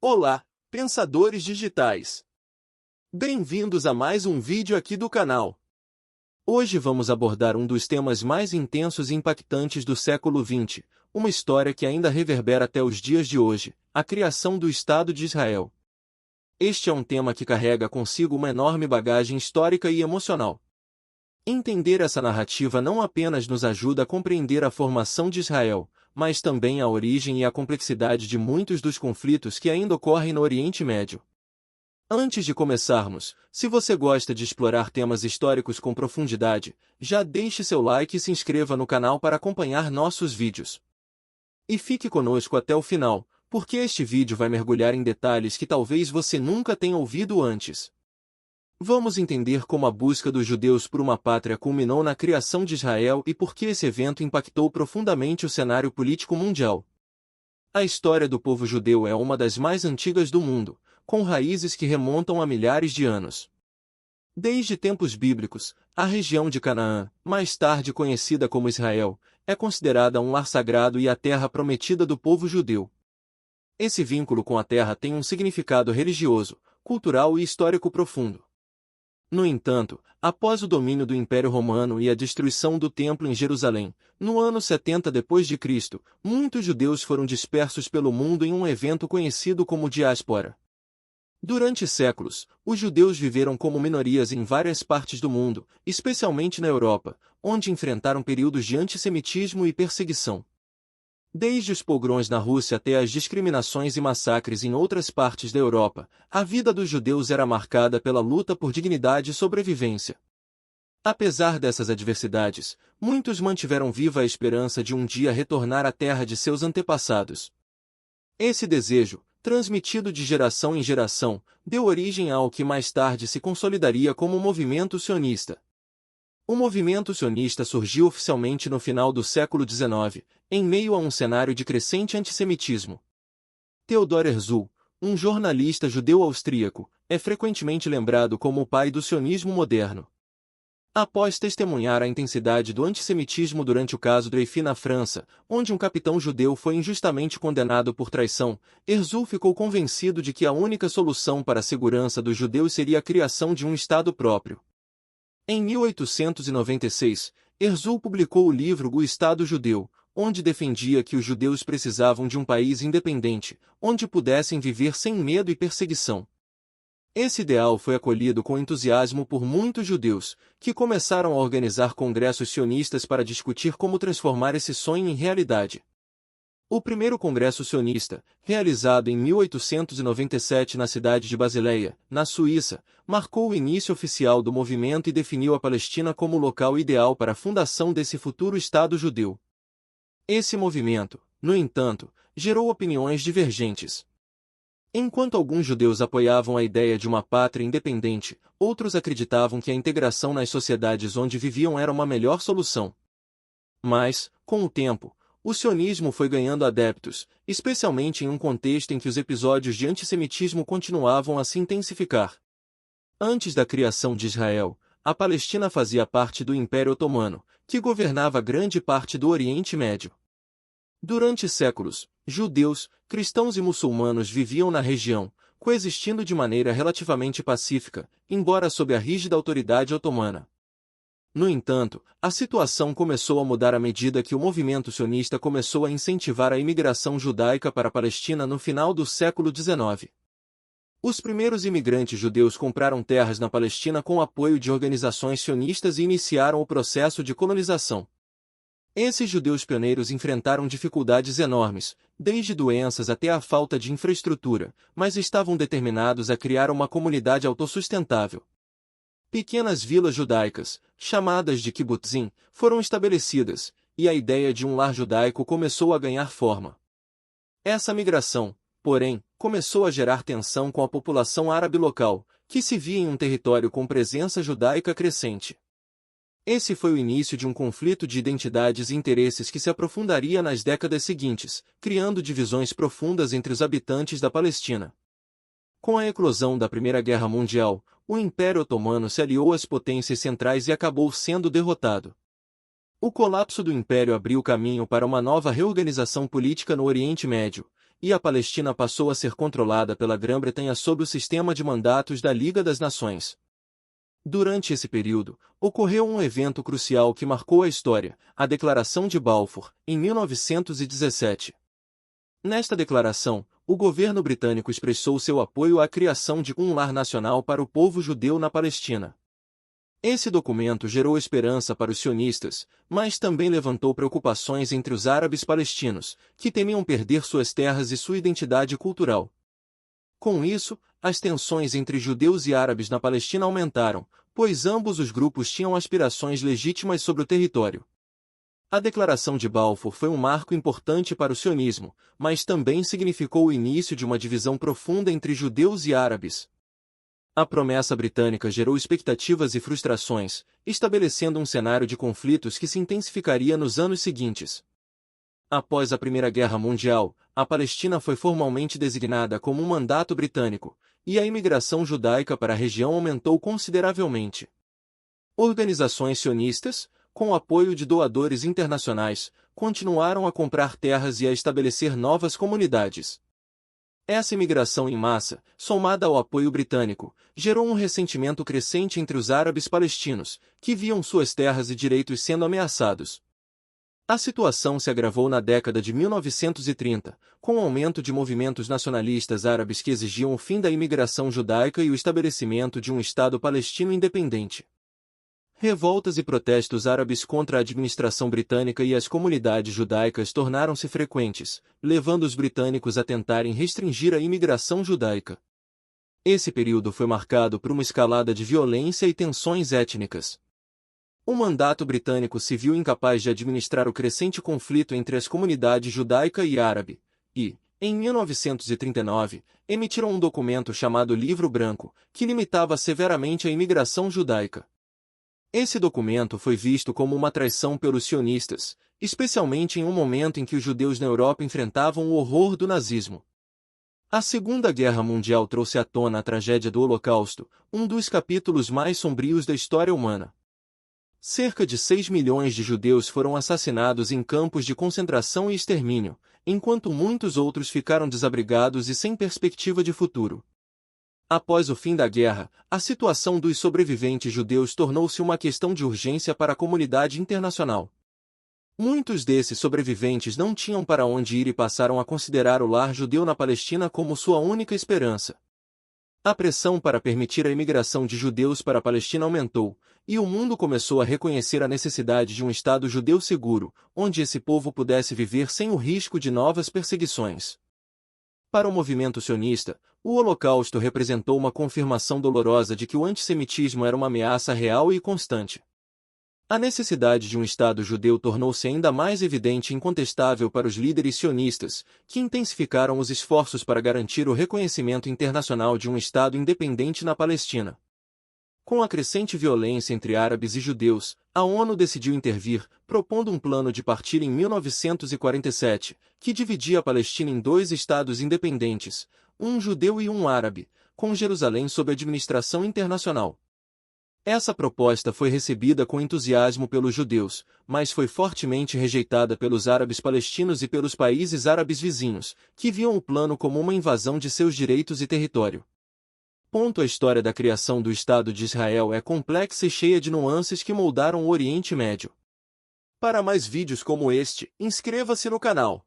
Olá, pensadores digitais! Bem-vindos a mais um vídeo aqui do canal. Hoje vamos abordar um dos temas mais intensos e impactantes do século XX, uma história que ainda reverbera até os dias de hoje, a criação do Estado de Israel. Este é um tema que carrega consigo uma enorme bagagem histórica e emocional. Entender essa narrativa não apenas nos ajuda a compreender a formação de Israel, mas também a origem e a complexidade de muitos dos conflitos que ainda ocorrem no Oriente Médio. Antes de começarmos, se você gosta de explorar temas históricos com profundidade, já deixe seu like e se inscreva no canal para acompanhar nossos vídeos. E fique conosco até o final, porque este vídeo vai mergulhar em detalhes que talvez você nunca tenha ouvido antes. Vamos entender como a busca dos judeus por uma pátria culminou na criação de Israel e por que esse evento impactou profundamente o cenário político mundial. A história do povo judeu é uma das mais antigas do mundo, com raízes que remontam a milhares de anos. Desde tempos bíblicos, a região de Canaã, mais tarde conhecida como Israel, é considerada um lar sagrado e a terra prometida do povo judeu. Esse vínculo com a terra tem um significado religioso, cultural e histórico profundo. No entanto, após o domínio do Império Romano e a destruição do Templo em Jerusalém, no ano 70 d.C., muitos judeus foram dispersos pelo mundo em um evento conhecido como diáspora. Durante séculos, os judeus viveram como minorias em várias partes do mundo, especialmente na Europa, onde enfrentaram períodos de antissemitismo e perseguição. Desde os pogrões na Rússia até as discriminações e massacres em outras partes da Europa, a vida dos judeus era marcada pela luta por dignidade e sobrevivência. Apesar dessas adversidades, muitos mantiveram viva a esperança de um dia retornar à terra de seus antepassados. Esse desejo, transmitido de geração em geração, deu origem ao que mais tarde se consolidaria como o movimento sionista. O movimento sionista surgiu oficialmente no final do século XIX, em meio a um cenário de crescente antissemitismo. Theodor Herzl, um jornalista judeu-austríaco, é frequentemente lembrado como o pai do sionismo moderno. Após testemunhar a intensidade do antissemitismo durante o caso Dreyfus na França, onde um capitão judeu foi injustamente condenado por traição, Herzl ficou convencido de que a única solução para a segurança dos judeus seria a criação de um Estado próprio. Em 1896, Herzl publicou o livro O Estado Judeu, onde defendia que os judeus precisavam de um país independente, onde pudessem viver sem medo e perseguição. Esse ideal foi acolhido com entusiasmo por muitos judeus, que começaram a organizar congressos sionistas para discutir como transformar esse sonho em realidade. O primeiro congresso sionista, realizado em 1897 na cidade de Basileia, na Suíça, marcou o início oficial do movimento e definiu a Palestina como o local ideal para a fundação desse futuro Estado judeu. Esse movimento, no entanto, gerou opiniões divergentes. Enquanto alguns judeus apoiavam a ideia de uma pátria independente, outros acreditavam que a integração nas sociedades onde viviam era uma melhor solução. Mas, com o tempo, o sionismo foi ganhando adeptos, especialmente em um contexto em que os episódios de antissemitismo continuavam a se intensificar. Antes da criação de Israel, a Palestina fazia parte do Império Otomano, que governava grande parte do Oriente Médio. Durante séculos, judeus, cristãos e muçulmanos viviam na região, coexistindo de maneira relativamente pacífica, embora sob a rígida autoridade otomana. No entanto, a situação começou a mudar à medida que o movimento sionista começou a incentivar a imigração judaica para a Palestina no final do século XIX. Os primeiros imigrantes judeus compraram terras na Palestina com o apoio de organizações sionistas e iniciaram o processo de colonização. Esses judeus pioneiros enfrentaram dificuldades enormes, desde doenças até a falta de infraestrutura, mas estavam determinados a criar uma comunidade autossustentável. Pequenas vilas judaicas, chamadas de kibbutzim, foram estabelecidas, e a ideia de um lar judaico começou a ganhar forma. Essa migração, porém, começou a gerar tensão com a população árabe local, que se via em um território com presença judaica crescente. Esse foi o início de um conflito de identidades e interesses que se aprofundaria nas décadas seguintes, criando divisões profundas entre os habitantes da Palestina. Com a eclosão da Primeira Guerra Mundial, o Império Otomano se aliou às potências centrais e acabou sendo derrotado. O colapso do Império abriu caminho para uma nova reorganização política no Oriente Médio, e a Palestina passou a ser controlada pela Grã-Bretanha sob o sistema de mandatos da Liga das Nações. Durante esse período, ocorreu um evento crucial que marcou a história, a Declaração de Balfour, em 1917. Nesta declaração, o governo britânico expressou seu apoio à criação de um lar nacional para o povo judeu na Palestina. Esse documento gerou esperança para os sionistas, mas também levantou preocupações entre os árabes palestinos, que temiam perder suas terras e sua identidade cultural. Com isso, as tensões entre judeus e árabes na Palestina aumentaram, pois ambos os grupos tinham aspirações legítimas sobre o território. A Declaração de Balfour foi um marco importante para o sionismo, mas também significou o início de uma divisão profunda entre judeus e árabes. A promessa britânica gerou expectativas e frustrações, estabelecendo um cenário de conflitos que se intensificaria nos anos seguintes. Após a Primeira Guerra Mundial, a Palestina foi formalmente designada como um mandato britânico, e a imigração judaica para a região aumentou consideravelmente. Organizações sionistas, com o apoio de doadores internacionais, continuaram a comprar terras e a estabelecer novas comunidades. Essa imigração em massa, somada ao apoio britânico, gerou um ressentimento crescente entre os árabes palestinos, que viam suas terras e direitos sendo ameaçados. A situação se agravou na década de 1930, com o aumento de movimentos nacionalistas árabes que exigiam o fim da imigração judaica e o estabelecimento de um Estado palestino independente. Revoltas e protestos árabes contra a administração britânica e as comunidades judaicas tornaram-se frequentes, levando os britânicos a tentarem restringir a imigração judaica. Esse período foi marcado por uma escalada de violência e tensões étnicas. O mandato britânico se viu incapaz de administrar o crescente conflito entre as comunidades judaica e árabe, e, em 1939, emitiram um documento chamado Livro Branco, que limitava severamente a imigração judaica. Esse documento foi visto como uma traição pelos sionistas, especialmente em um momento em que os judeus na Europa enfrentavam o horror do nazismo. A Segunda Guerra Mundial trouxe à tona a tragédia do Holocausto, um dos capítulos mais sombrios da história humana. Cerca de 6 milhões de judeus foram assassinados em campos de concentração e extermínio, enquanto muitos outros ficaram desabrigados e sem perspectiva de futuro. Após o fim da guerra, a situação dos sobreviventes judeus tornou-se uma questão de urgência para a comunidade internacional. Muitos desses sobreviventes não tinham para onde ir e passaram a considerar o lar judeu na Palestina como sua única esperança. A pressão para permitir a imigração de judeus para a Palestina aumentou, e o mundo começou a reconhecer a necessidade de um Estado judeu seguro, onde esse povo pudesse viver sem o risco de novas perseguições. Para o movimento sionista, o Holocausto representou uma confirmação dolorosa de que o antissemitismo era uma ameaça real e constante. A necessidade de um Estado judeu tornou-se ainda mais evidente e incontestável para os líderes sionistas, que intensificaram os esforços para garantir o reconhecimento internacional de um Estado independente na Palestina. Com a crescente violência entre árabes e judeus, a ONU decidiu intervir, propondo um plano de partilha em 1947, que dividia a Palestina em 2 estados independentes, um judeu e um árabe, com Jerusalém sob administração internacional. Essa proposta foi recebida com entusiasmo pelos judeus, mas foi fortemente rejeitada pelos árabes palestinos e pelos países árabes vizinhos, que viam o plano como uma invasão de seus direitos e território. A história da criação do Estado de Israel é complexa e cheia de nuances que moldaram o Oriente Médio. Para mais vídeos como este, inscreva-se no canal.